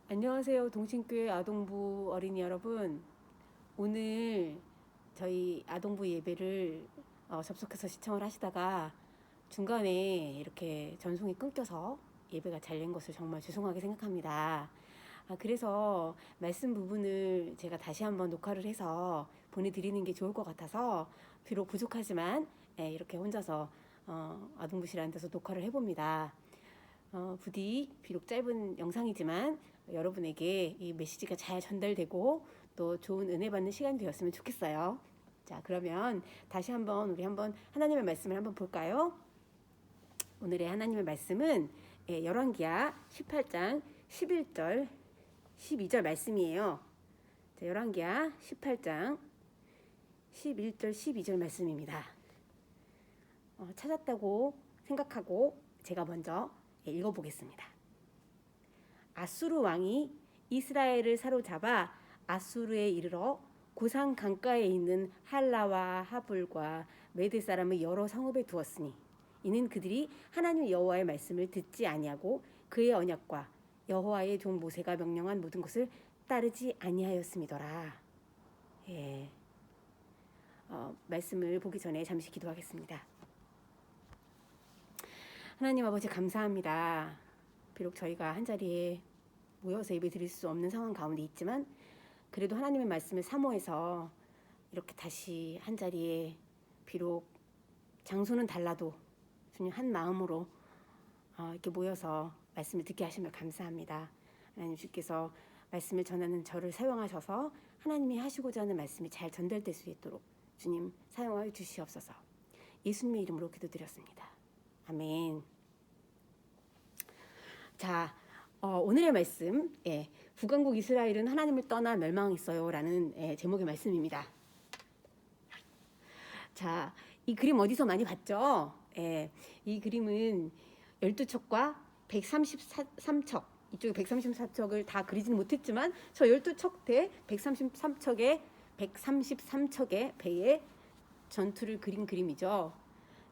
안녕하세요. 동신교회 아동부 어린이 여러분. 오늘 저희 아동부 예배를 접속해서 시청을 하시다가 중간에 이렇게 전송이 끊겨서 예배가 잘 된 것을 정말 죄송하게 생각합니다. 그래서 말씀 부분을 제가 다시 한번 녹화를 해서 보내드리는 게 좋을 것 같아서 비록 부족하지만 이렇게 혼자서 아동부실하는 데서 녹화를 해봅니다. 부디 비록 짧은 영상이지만 여러분에게 이 메시지가 잘 전달되고 또 좋은 은혜 받는 시간이 되었으면 좋겠어요. 자, 그러면 다시 우리 한번 하나님의 말씀을 한번 볼까요? 오늘의 하나님의 말씀은 열왕기하 18장 11절 12절 말씀이에요. 자, 열왕기하 18장 11절 12절 말씀입니다. 찾았다고 생각하고 제가 먼저 읽어보겠습니다. 아수르 왕이 이스라엘을 사로잡아 아수르에 이르러 고산 강가에 있는 할라와 하불과 메대 사람의 여러 성읍에 두었으니 이는 그들이 하나님 여호와의 말씀을 듣지 아니하고 그의 언약과 여호와의 종 모세가 명령한 모든 것을 따르지 아니하였음이더라. 말씀을 보기 전에 잠시 기도하겠습니다. 하나님 아버지 감사합니다. 비록 저희가 한자리에 모여서 예배 드릴 수 없는 상황 가운데 있지만 그래도 하나님의 말씀을 사모해서 이렇게 다시 한자리에 비록 장소는 달라도 주님 한 마음으로 이렇게 모여서 말씀을 듣게 하시면 감사합니다. 하나님 주께서 말씀을 전하는 저를 사용하셔서 하나님이 하시고자 하는 말씀이 잘 전달될 수 있도록 주님 사용하여 주시옵소서. 예수님의 이름으로 기도드렸습니다. 아멘. 자, 오늘의 말씀, 북왕국 이스라엘은 하나님을 떠나 멸망했어요 라는 제목의 말씀입니다. 자, 이 그림 어디서 많이 봤죠? 이 그림은 12척과 133척, 이쪽에 134척을 다 그리지는 못했지만 저 12척 대 133척의 배의 전투를 그린 그림이죠.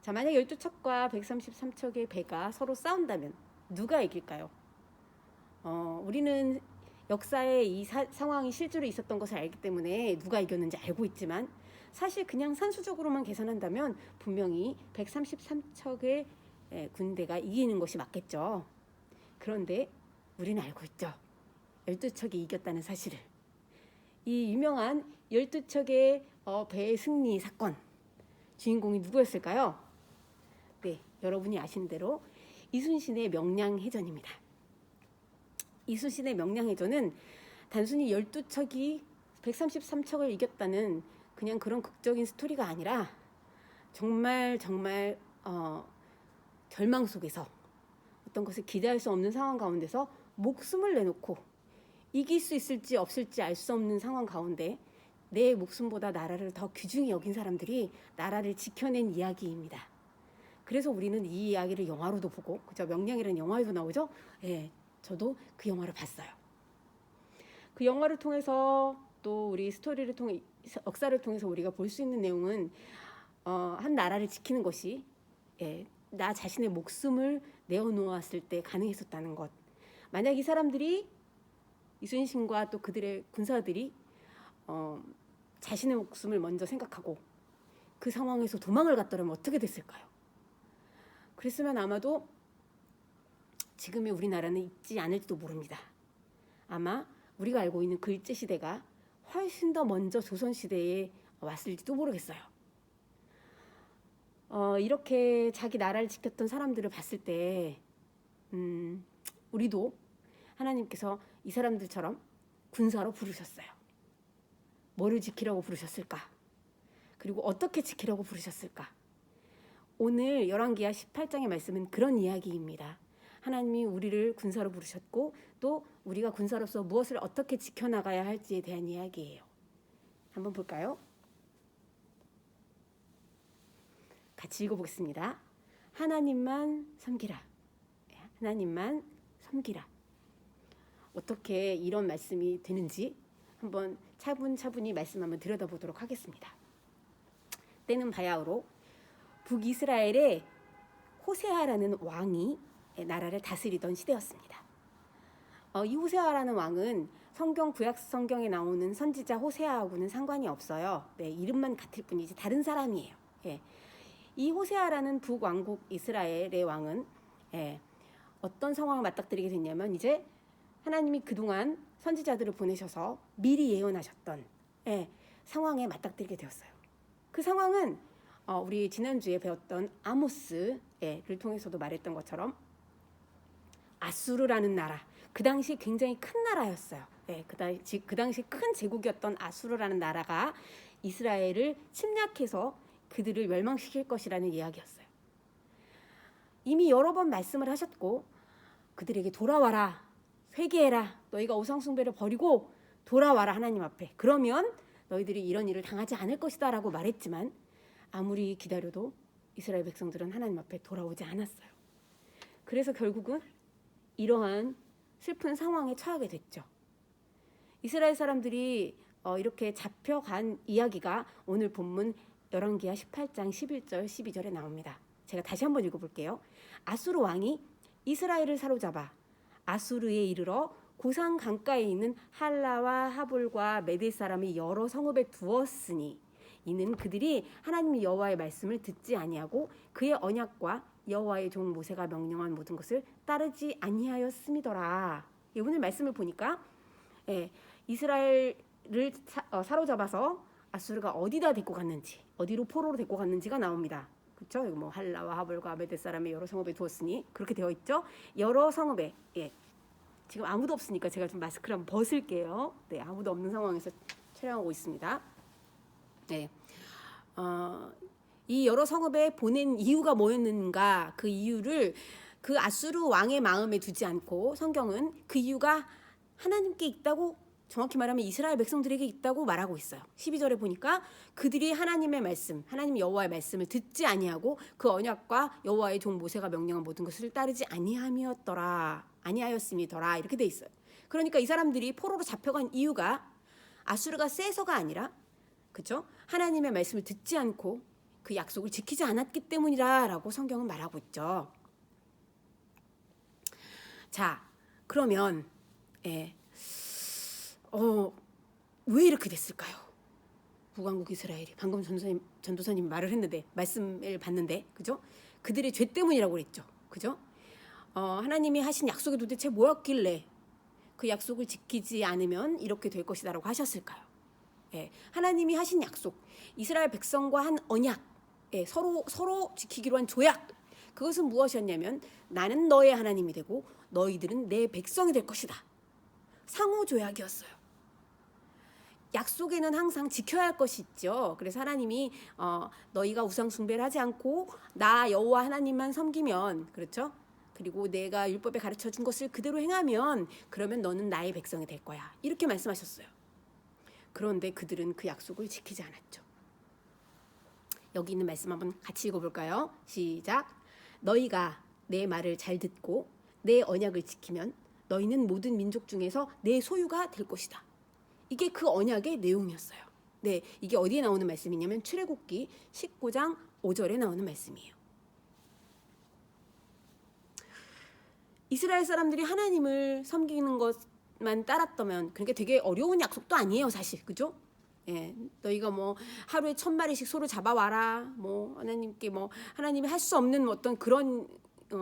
자, 만약 12척과 133척의 배가 서로 싸운다면 누가 이길까요? 우리는 역사에 이 상황이 실제로 있었던 것을 알기 때문에 누가 이겼는지 알고 있지만 사실 그냥 산수적으로만 계산한다면 분명히 133척의 군대가 이기는 것이 맞겠죠. 그런데 우리는 알고 있죠. 12척이 이겼다는 사실을. 이 유명한 12척의 배의 승리 사건 주인공이 누구였을까요? 네, 여러분이 아시는 대로 이순신의 명량해전입니다. 이순신의 명량해전은 단순히 12척이 133척을 이겼다는 그냥 그런 극적인 스토리가 아니라 정말 절망 속에서 어떤 것을 기대할 수 없는 상황 가운데서 목숨을 내놓고 이길 수 있을지 없을지 알 수 없는 상황 가운데 내 목숨보다 나라를 더 귀중히 여긴 사람들이 나라를 지켜낸 이야기입니다. 그래서 우리는 이 이야기를 영화로도 보고, 그죠? 명량이라는 영화에도 나오죠? 저도 그 영화를 봤어요. 그 영화를 통해서 또 우리 스토리를 통해 역사를 통해서 우리가 볼 수 있는 내용은 한 나라를 지키는 것이 나 자신의 목숨을 내어놓았을 때 가능했었다는 것. 만약 이 사람들이 이순신과 또 그들의 군사들이 자신의 목숨을 먼저 생각하고 그 상황에서 도망을 갔더라면 어떻게 됐을까요? 그랬으면 아마도 지금의 우리나라는 있지 않을지도 모릅니다. 아마 우리가 알고 있는 그 일제시대가 훨씬 더 먼저 조선시대에 왔을지도 모르겠어요. 이렇게 자기 나라를 지켰던 사람들을 봤을 때 우리도 하나님께서 이 사람들처럼 군사로 부르셨어요. 뭐를 지키라고 부르셨을까? 그리고 어떻게 지키라고 부르셨을까? 오늘 열왕기하 18장의 말씀은 그런 이야기입니다. 하나님이 우리를 군사로 부르셨고 또 우리가 군사로서 무엇을 어떻게 지켜나가야 할지에 대한 이야기예요. 한번 볼까요? 같이 읽어보겠습니다. 하나님만 섬기라. 하나님만 섬기라. 어떻게 이런 말씀이 되는지 한번 차분히 말씀 한번 들여다보도록 하겠습니다. 때는 바야흐로 북이스라엘의 호세아라는 왕이 나라를 다스리던 시대였습니다. 이 호세아라는 왕은 구약 성경에 나오는 선지자 호세아하고는 상관이 없어요. 네, 이름만 같을 뿐이지 다른 사람이에요. 예. 이 호세아라는 북왕국 이스라엘의 왕은 어떤 상황을 맞닥뜨리게 됐냐면, 이제 하나님이 그동안 선지자들을 보내셔서 미리 예언하셨던 상황에 맞닥뜨리게 되었어요. 그 상황은 우리 지난주에 배웠던 아모스를 통해서도 말했던 것처럼 아수르라는 나라, 그 당시 굉장히 큰 나라였어요. 그 당시 큰 제국이었던 아수르라는 나라가 이스라엘을 침략해서 그들을 멸망시킬 것이라는 이야기였어요. 이미 여러 번 말씀을 하셨고, 그들에게 돌아와라, 회개해라, 너희가 우상 숭배를 버리고 돌아와라 하나님 앞에, 그러면 너희들이 이런 일을 당하지 않을 것이다 라고 말했지만, 아무리 기다려도 이스라엘 백성들은 하나님 앞에 돌아오지 않았어요. 그래서 결국은 이러한 슬픈 상황에 처하게 됐죠. 이스라엘 사람들이 이렇게 잡혀간 이야기가 오늘 본문 열왕기하 18장 11절 12절에 나옵니다. 제가 다시 한번 읽어볼게요. 아수르 왕이 이스라엘을 사로잡아 아수르에 이르러 고산 강가에 있는 할라와 하볼과 메대 사람이 여러 성읍에 두었으니, 이는 그들이 하나님 여호와의 말씀을 듣지 아니하고 그의 언약과 여호와의 종 모세가 명령한 모든 것을 따르지 아니하였음이더라. 오늘 말씀을 보니까 이스라엘을 사로잡아서 아수르가 어디다 데리고 갔는지, 어디로 포로로 데리고 갔는지가 나옵니다. 그렇죠? 뭐 할라와 하볼과 메대 사람의 여러 성읍에 두었으니, 그렇게 되어 있죠. 여러 성읍에, 지금 아무도 없으니까 제가 좀 마스크를 한번 벗을게요. 네, 아무도 없는 상황에서 촬영하고 있습니다. 네, 이 여러 성읍에 보낸 이유가 뭐였는가, 그 이유를 그 아수르 왕의 마음에 두지 않고 성경은 그 이유가 하나님께 있다고, 정확히 말하면 이스라엘 백성들에게 있다고 말하고 있어요. 12절에 보니까 그들이 하나님의 말씀, 하나님 여호와의 말씀을 듣지 아니하고 그 언약과 여호와의 종 모세가 명령한 모든 것을 따르지 아니하였음이더라, 이렇게 돼 있어요. 그러니까 이 사람들이 포로로 잡혀간 이유가 아수르가 세서가 아니라, 그렇죠? 하나님의 말씀을 듣지 않고 그 약속을 지키지 않았기 때문이라라고 성경은 말하고 있죠. 자, 그러면 왜 이렇게 됐을까요? 북왕국 이스라엘이, 방금 전도사님 말을 했는데, 말씀을 봤는데, 그죠? 그들의 죄 때문이라고 그랬죠. 그죠? 하나님이 하신 약속이 도대체 뭐였길래 그 약속을 지키지 않으면 이렇게 될 것이다라고 하셨을까요? 하나님이 하신 약속, 이스라엘 백성과 한 언약, 서로 지키기로 한 조약, 그것은 무엇이었냐면, 나는 너의 하나님이 되고 너희들은 내 백성이 될 것이다. 상호조약이었어요. 약속에는 항상 지켜야 할 것이 있죠. 그래서 하나님이 너희가 우상 숭배를 하지 않고 나 여호와 하나님만 섬기면, 그렇죠? 그리고 내가 율법에 가르쳐 준 것을 그대로 행하면, 그러면 너는 나의 백성이 될 거야, 이렇게 말씀하셨어요. 그런데 그들은 그 약속을 지키지 않았죠. 여기 있는 말씀 한번 같이 읽어볼까요? 시작. 너희가 내 말을 잘 듣고 내 언약을 지키면 너희는 모든 민족 중에서 내 소유가 될 것이다. 이게 그 언약의 내용이었어요. 네, 이게 어디에 나오는 말씀이냐면 출애굽기 19장 5절에 나오는 말씀이에요. 이스라엘 사람들이 하나님을 섬기는 것만 따랐다면, 그러니까 되게 어려운 약속도 아니에요, 사실. 그죠? 너희가 뭐 하루에 1000마리씩 소를 잡아와라, 뭐 하나님께 뭐 하나님이 할 수 없는 어떤 그런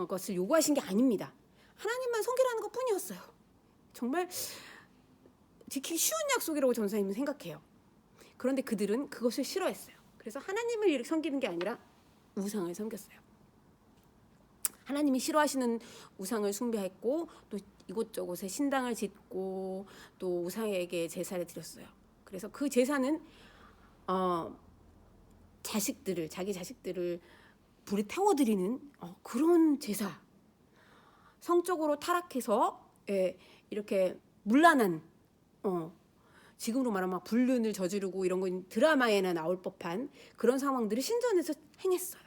것을 요구하신 게 아닙니다. 하나님만 섬기라는 것 뿐이었어요. 정말 지키기 쉬운 약속이라고 전사님은 생각해요. 그런데 그들은 그것을 싫어했어요. 그래서 하나님을 이렇게 섬기는 게 아니라 우상을 섬겼어요. 하나님이 싫어하시는 우상을 숭배했고, 또 이곳저곳에 신당을 짓고 또 우상에게 제사를 드렸어요. 그래서 그 제사는 자기 자식들을 불에 태워드리는 그런 제사, 성적으로 타락해서 이렇게 문란한, 지금으로 말하면 불륜을 저지르고 이런 건 드라마에나 나올 법한 그런 상황들을 신전에서 행했어요.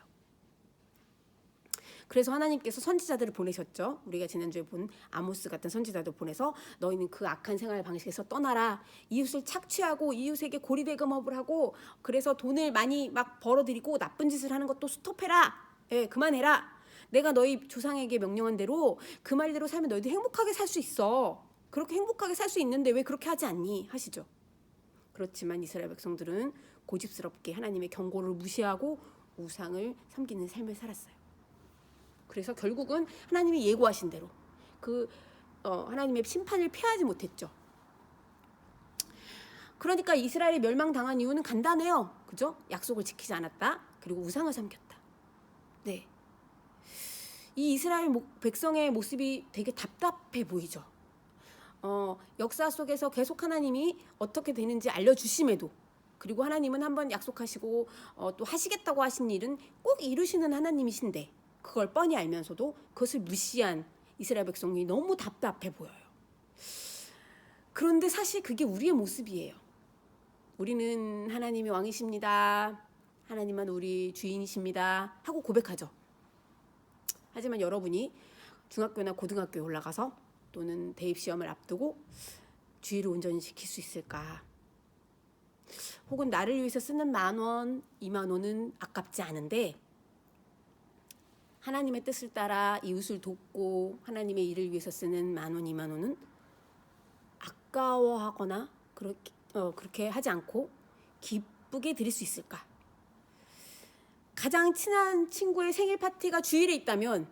그래서 하나님께서 선지자들을 보내셨죠. 우리가 지난주에 본 아모스 같은 선지자들 보내서 너희는 그 악한 생활 방식에서 떠나라. 이웃을 착취하고 이웃에게 고리대금업을 하고, 그래서 돈을 많이 막 벌어들이고 나쁜 짓을 하는 것도 스톱해라. 그만해라. 내가 너희 조상에게 명령한 대로 그 말대로 살면 너희들 행복하게 살 수 있어. 그렇게 행복하게 살 수 있는데 왜 그렇게 하지 않니? 하시죠. 그렇지만 이스라엘 백성들은 고집스럽게 하나님의 경고를 무시하고 우상을 섬기는 삶을 살았어요. 그래서 결국은 하나님이 예고하신 대로 하나님의 심판을 피하지 못했죠. 그러니까 이스라엘이 멸망당한 이유는 간단해요. 그죠? 약속을 지키지 않았다. 그리고 우상을 섬겼다. 네. 이 이스라엘 백성의 모습이 되게 답답해 보이죠. 역사 속에서 계속 하나님이 어떻게 되는지 알려주심에도, 그리고 하나님은 한번 약속하시고 또 하시겠다고 하신 일은 꼭 이루시는 하나님이신데 그걸 뻔히 알면서도 그것을 무시한 이스라엘 백성이 너무 답답해 보여요. 그런데 사실 그게 우리의 모습이에요. 우리는 하나님이 왕이십니다. 하나님은 우리 주인이십니다. 하고 고백하죠. 하지만 여러분이 중학교나 고등학교에 올라가서 또는 대입시험을 앞두고 주의를 온전히 지킬 수 있을까? 혹은 나를 위해서 쓰는 10,000원, 20,000원은 아깝지 않은데 하나님의 뜻을 따라 이웃을 돕고 하나님의 일을 위해서 쓰는 10,000원, 20,000원은 아까워하거나 그렇게 하지 않고 기쁘게 드릴 수 있을까? 가장 친한 친구의 생일 파티가 주일에 있다면,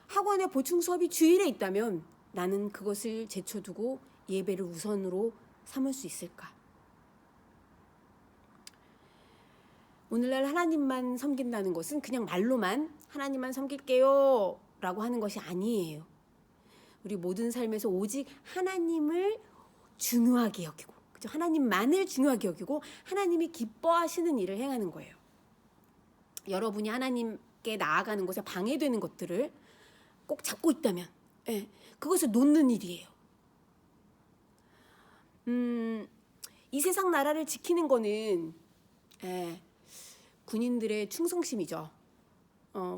학원의 보충 수업이 주일에 있다면 나는 그것을 제쳐두고 예배를 우선으로 삼을 수 있을까? 오늘날 하나님만 섬긴다는 것은 그냥 말로만 하나님만 섬길게요 라고 하는 것이 아니에요. 우리 모든 삶에서 오직 하나님을 중요하게 여기고, 그죠? 하나님만을 중요하게 여기고 하나님이 기뻐하시는 일을 행하는 거예요. 여러분이 하나님께 나아가는 것에 방해되는 것들을 꼭 잡고 있다면 그것을 놓는 일이에요. 이 세상 나라를 지키는 거는 군인들의 충성심이죠.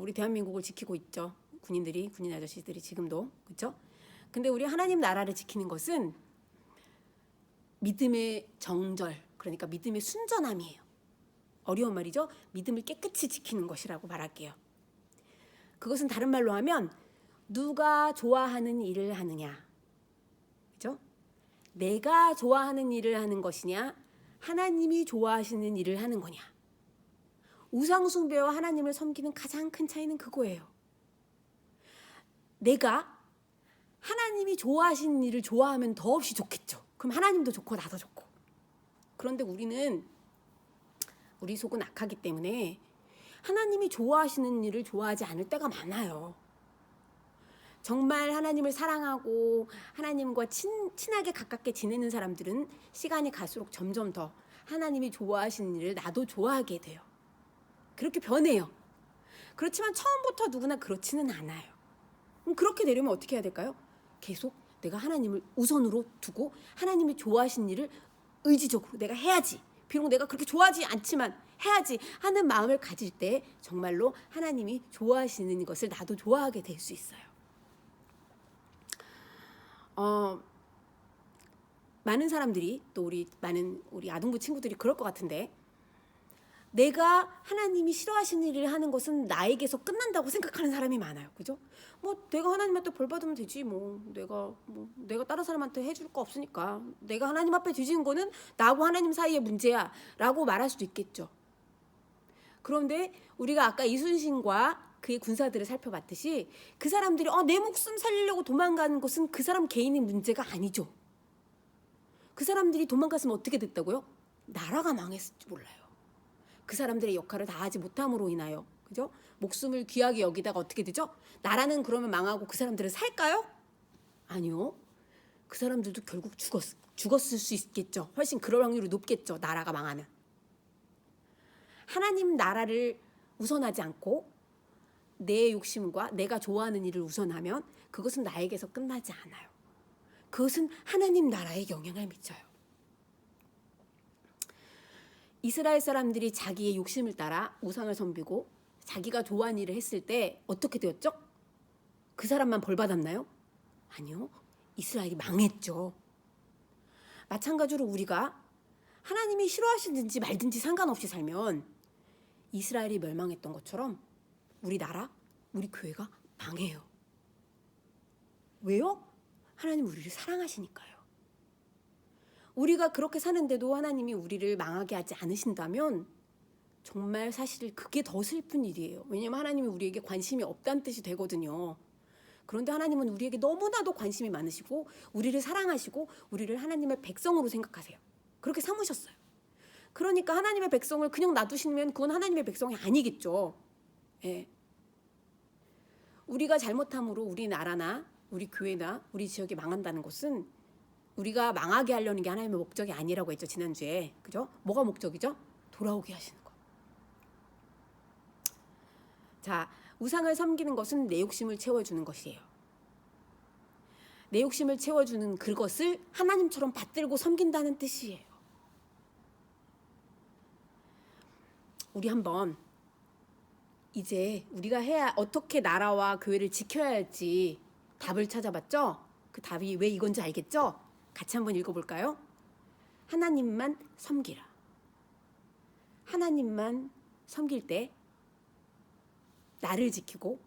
우리 대한민국을 지키고 있죠. 군인 아저씨들이 지금도, 그렇죠? 근데 우리 하나님 나라를 지키는 것은 믿음의 정절, 그러니까 믿음의 순전함이에요. 어려운 말이죠. 믿음을 깨끗이 지키는 것이라고 말할게요. 그것은 다른 말로 하면 누가 좋아하는 일을 하느냐, 그죠? 내가 좋아하는 일을 하는 것이냐, 하나님이 좋아하시는 일을 하는 거냐. 우상 숭배와 하나님을 섬기는 가장 큰 차이는 그거예요. 내가 하나님이 좋아하시는 일을 좋아하면 더없이 좋겠죠. 그럼 하나님도 좋고 나도 좋고. 그런데 우리 속은 악하기 때문에 하나님이 좋아하시는 일을 좋아하지 않을 때가 많아요. 정말 하나님을 사랑하고 하나님과 친하게 가깝게 지내는 사람들은 시간이 갈수록 점점 더 하나님이 좋아하시는 일을 나도 좋아하게 돼요. 그렇게 변해요. 그렇지만 처음부터 누구나 그렇지는 않아요. 그럼 그렇게 되려면 어떻게 해야 될까요? 계속 내가 하나님을 우선으로 두고 하나님이 좋아하시는 일을 의지적으로 내가 해야지. 비록 내가 그렇게 좋아하지 않지만 해야지 하는 마음을 가질 때 정말로 하나님이 좋아하시는 것을 나도 좋아하게 될 수 있어요. 많은 사람들이, 또 우리 아동부 친구들이 그럴 것 같은데, 내가 하나님이 싫어하시는 일을 하는 것은 나에게서 끝난다고 생각하는 사람이 많아요. 그죠? 내가 하나님한테 벌 받으면 되지. 내가 다른 사람한테 해줄 거 없으니까. 내가 하나님 앞에 뒤지는 거는 나하고 하나님 사이의 문제야 라고 말할 수도 있겠죠. 그런데 우리가 아까 이순신과 그의 군사들을 살펴봤듯이 그 사람들이 내 목숨 살리려고 도망가는 것은 그 사람 개인의 문제가 아니죠. 그 사람들이 도망갔으면 어떻게 됐다고요? 나라가 망했을지 몰라요. 그 사람들의 역할을 다하지 못함으로 인하여, 그죠? 목숨을 귀하게 여기다가 어떻게 되죠? 나라는 그러면 망하고 그 사람들은 살까요? 아니요. 그 사람들도 결국 죽었을 수 있겠죠. 훨씬 그럴 확률이 높겠죠. 나라가 망하면. 하나님 나라를 우선하지 않고 내 욕심과 내가 좋아하는 일을 우선하면 그것은 나에게서 끝나지 않아요. 그것은 하나님 나라에 영향을 미쳐요. 이스라엘 사람들이 자기의 욕심을 따라 우상을 섬기고 자기가 좋아하는 일을 했을 때 어떻게 되었죠? 그 사람만 벌 받았나요? 아니요. 이스라엘이 망했죠. 마찬가지로 우리가 하나님이 싫어하시든지 말든지 상관없이 살면 이스라엘이 멸망했던 것처럼 우리 나라, 우리 교회가 망해요. 왜요? 하나님 우리를 사랑하시니까요. 우리가 그렇게 사는데도 하나님이 우리를 망하게 하지 않으신다면 정말 사실 그게 더 슬픈 일이에요. 왜냐하면 하나님이 우리에게 관심이 없다는 뜻이 되거든요. 그런데 하나님은 우리에게 너무나도 관심이 많으시고 우리를 사랑하시고 우리를 하나님의 백성으로 생각하세요. 그렇게 삼으셨어요. 그러니까 하나님의 백성을 그냥 놔두시면 그건 하나님의 백성이 아니겠죠. 예. 우리가 잘못함으로 우리 나라나 우리 교회나 우리 지역이 망한다는 것은 우리가 망하게 하려는 게 하나님의 목적이 아니라고 했죠. 지난주에. 그죠? 뭐가 목적이죠? 돌아오게 하시는 거. 자, 우상을 섬기는 것은 내 욕심을 채워주는 것이에요. 내 욕심을 채워주는 그것을 하나님처럼 받들고 섬긴다는 뜻이에요. 우리 한번 이제 우리가 어떻게 나라와 교회를 지켜야 할지 답을 찾아봤죠? 그 답이 왜 이건지 알겠죠? 같이 한번 읽어볼까요? 하나님만 섬기라. 하나님만 섬길 때 나를 지키고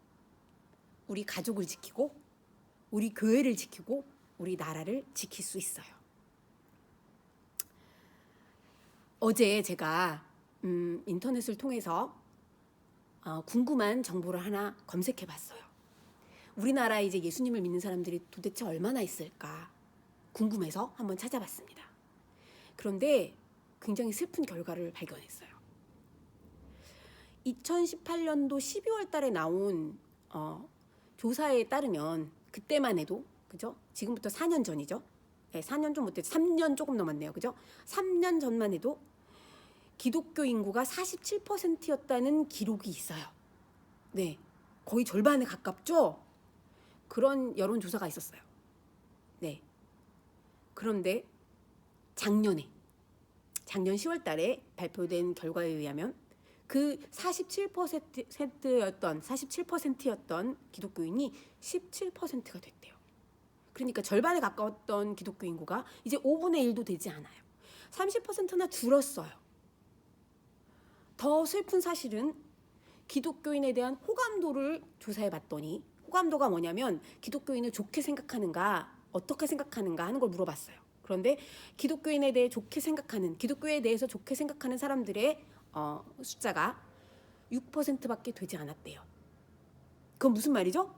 우리 가족을 지키고 우리 교회를 지키고 우리 나라를 지킬 수 있어요. 어제 제가 인터넷을 통해서 궁금한 정보를 하나 검색해 봤어요. 우리나라에 이제 예수님을 믿는 사람들이 도대체 얼마나 있을까 궁금해서 한번 찾아봤습니다. 그런데 굉장히 슬픈 결과를 발견했어요. 2018년도 12월 달에 나온 조사에 따르면 그때만 해도 그죠? 지금부터 4년 전이죠. 네, 4년 좀 못했죠. 3년 조금 넘었네요. 그죠? 3년 전만 해도 기독교 인구가 47%였다는 기록이 있어요. 네, 거의 절반에 가깝죠? 그런 여론조사가 있었어요. 네. 그런데 작년 10월 달에 발표된 결과에 의하면 그 47%였던 기독교인이 17%가 됐대요. 그러니까 절반에 가까웠던 기독교 인구가 이제 5분의 1도 되지 않아요. 30%나 줄었어요. 더 슬픈 사실은 기독교인에 대한 호감도를 조사해 봤더니 호감도가 뭐냐면 기독교인을 좋게 생각하는가 어떻게 생각하는가 하는 걸 물어봤어요. 그런데 기독교에 대해서 좋게 생각하는 사람들의 숫자가 6%밖에 되지 않았대요. 그건 무슨 말이죠?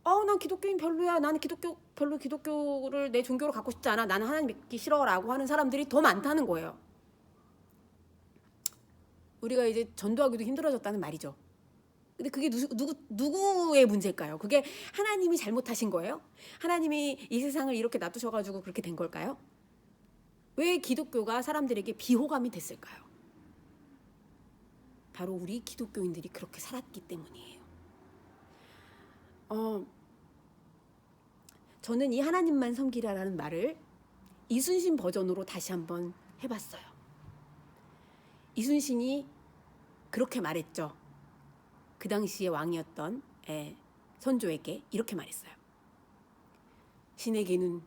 난 기독교인 별로야. 나는 기독교를 내 종교로 갖고 싶지 않아. 나는 하나님 믿기 싫어라고 하는 사람들이 더 많다는 거예요. 우리가 이제 전도하기도 힘들어졌다는 말이죠. 근데 그게 누구의 문제일까요? 그게 하나님이 잘못하신 거예요? 하나님이 이 세상을 이렇게 놔두셔가지고 그렇게 된 걸까요? 왜 기독교가 사람들에게 비호감이 됐을까요? 바로 우리 기독교인들이 그렇게 살았기 때문이에요. 저는 이 하나님만 섬기라라는 말을 이순신 버전으로 다시 한번 해봤어요. 이순신이 그렇게 말했죠. 그 당시의 왕이었던 선조에게 이렇게 말했어요. 신에게는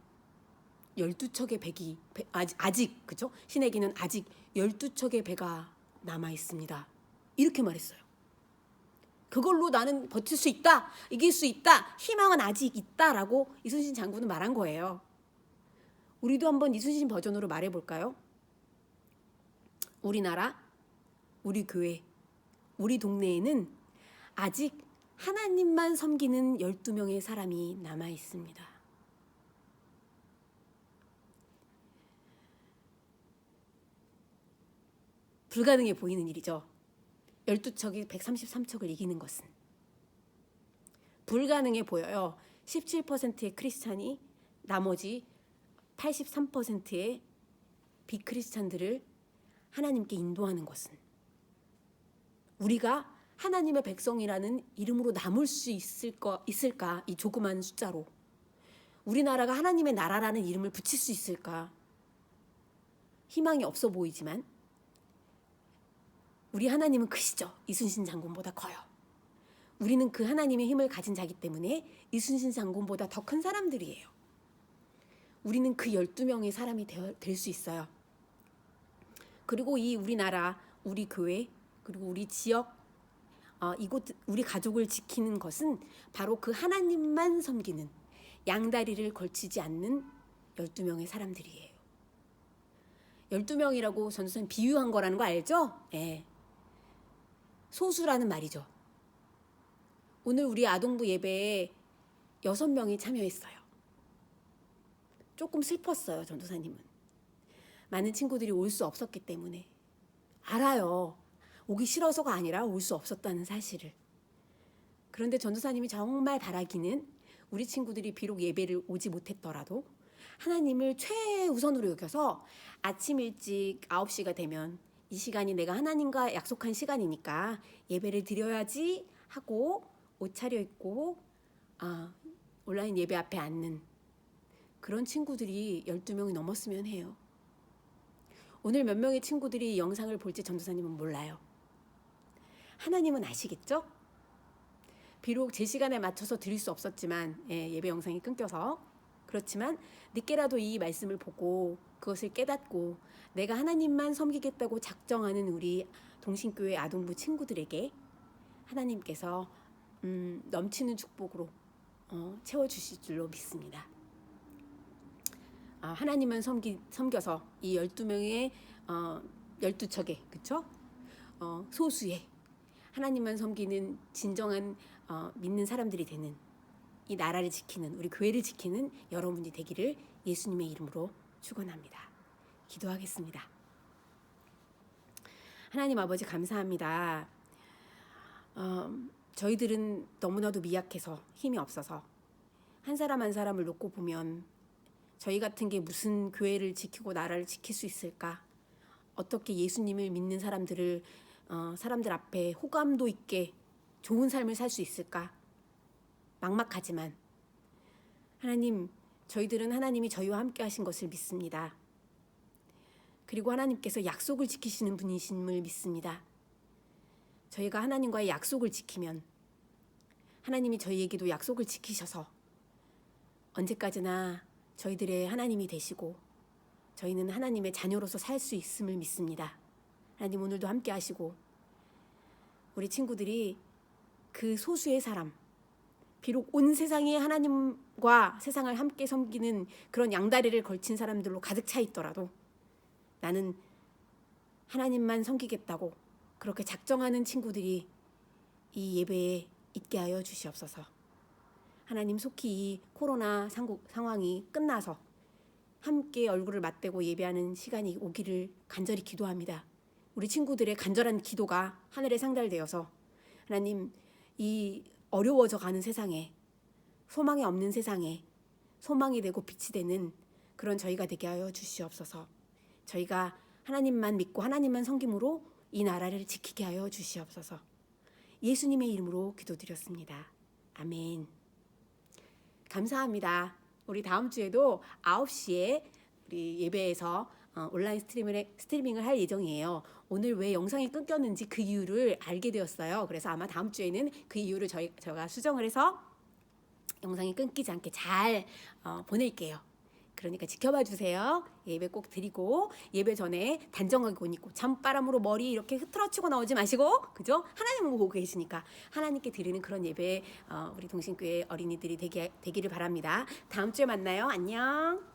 12척의 백이 아직 그죠? 신에게는 아직 12척의 배가 남아 있습니다. 이렇게 말했어요. 그걸로 나는 버틸 수 있다. 이길 수 있다. 희망은 아직 있다라고 이순신 장군은 말한 거예요. 우리도 한번 이순신 버전으로 말해볼까요? 우리나라, 우리 교회, 우리 동네에는 아직 하나님만 섬기는 12명의 사람이 남아 있습니다. 불가능해 보이는 일이죠. 12척이 133척을 이기는 것은. 불가능해 보여요. 17%의 크리스찬이 나머지 83%의 비크리스찬들을 하나님께 인도하는 것은. 우리가 하나님의 백성이라는 이름으로 남을 수 있을까? 이 조그만 숫자로. 우리나라가 하나님의 나라라는 이름을 붙일 수 있을까? 희망이 없어 보이지만 우리 하나님은 크시죠. 이순신 장군보다 커요. 우리는 그 하나님의 힘을 가진 자기 때문에 이순신 장군보다 더 큰 사람들이에요. 우리는 그 12명의 사람이 될 수 있어요. 그리고 이 우리나라, 우리 교회, 그리고 우리 지역, 이곳 우리 가족을 지키는 것은 바로 그 하나님만 섬기는 양다리를 걸치지 않는 12명의 사람들이에요. 12명이라고 전도사님 비유한 거라는 거 알죠? 네. 소수라는 말이죠. 오늘 우리 아동부 예배에 6명이 참여했어요. 조금 슬펐어요, 전도사님은. 많은 친구들이 올 수 없었기 때문에. 알아요. 오기 싫어서가 아니라 올 수 없었다는 사실을. 그런데 전도사님이 정말 바라기는 우리 친구들이 비록 예배를 오지 못했더라도 하나님을 최우선으로 여겨서 아침 일찍 9시가 되면 이 시간이 내가 하나님과 약속한 시간이니까 예배를 드려야지 하고 옷 차려입고 온라인 예배 앞에 앉는 그런 친구들이 12명이 넘었으면 해요. 오늘 몇 명의 친구들이 이 영상을 볼지 전도사님은 몰라요. 하나님은 아시겠죠? 비록 제 시간에 맞춰서 드릴 수 없었지만 예배 영상이 끊겨서 그렇지만 늦게라도 이 말씀을 보고 그것을 깨닫고 내가 하나님만 섬기겠다고 작정하는 우리 동신교회 아동부 친구들에게 하나님께서 넘치는 축복으로 채워주실 줄로 믿습니다. 하나님만 섬겨서 이 12명의 12척의 그쵸? 소수의 하나님만 섬기는 진정한 믿는 사람들이 되는 이 나라를 지키는 우리 교회를 지키는 여러분이 되기를 예수님의 이름으로 축원합니다. 기도하겠습니다. 하나님 아버지 감사합니다. 저희들은 너무나도 미약해서 힘이 없어서 한 사람 한 사람을 놓고 보면 저희 같은 게 무슨 교회를 지키고 나라를 지킬 수 있을까? 어떻게 예수님을 믿는 사람들 앞에 호감도 있게 좋은 삶을 살 수 있을까? 막막하지만 하나님, 저희들은 하나님이 저희와 함께 하신 것을 믿습니다. 그리고 하나님께서 약속을 지키시는 분이심을 믿습니다. 저희가 하나님과의 약속을 지키면 하나님이 저희에게도 약속을 지키셔서 언제까지나 저희들의 하나님이 되시고 저희는 하나님의 자녀로서 살 수 있음을 믿습니다. 하나님 오늘도 함께 하시고 우리 친구들이 그 소수의 사람, 비록 온 세상이 하나님과 세상을 함께 섬기는 그런 양다리를 걸친 사람들로 가득 차 있더라도 나는 하나님만 섬기겠다고 그렇게 작정하는 친구들이 이 예배에 있게 하여 주시옵소서. 하나님 속히 이 코로나 상황이 끝나서 함께 얼굴을 맞대고 예배하는 시간이 오기를 간절히 기도합니다. 우리 친구들의 간절한 기도가 하늘에 상달되어서 하나님 이 어려워져 가는 세상에 소망이 없는 세상에 소망이 되고 빛이 되는 그런 저희가 되게 하여 주시옵소서. 저희가 하나님만 믿고 하나님만 섬김으로 이 나라를 지키게 하여 주시옵소서. 예수님의 이름으로 기도드렸습니다. 아멘. 감사합니다. 우리 다음 주에도 9시에 우리 예배에서 온라인 스트리밍을 할 예정이에요. 오늘 왜 영상이 끊겼는지 그 이유를 알게 되었어요. 그래서 아마 다음 주에는 그 이유를 제가 수정을 해서 영상이 끊기지 않게 잘 보낼게요. 그러니까 지켜봐 주세요. 예배 꼭 드리고 예배 전에 단정하게 옷 입고 찬바람으로 머리 이렇게 흐트러치고 나오지 마시고 그죠? 하나님을 보고 계시니까 하나님께 드리는 그런 예배 우리 동신교회 어린이들이 되기를 바랍니다. 다음 주에 만나요. 안녕.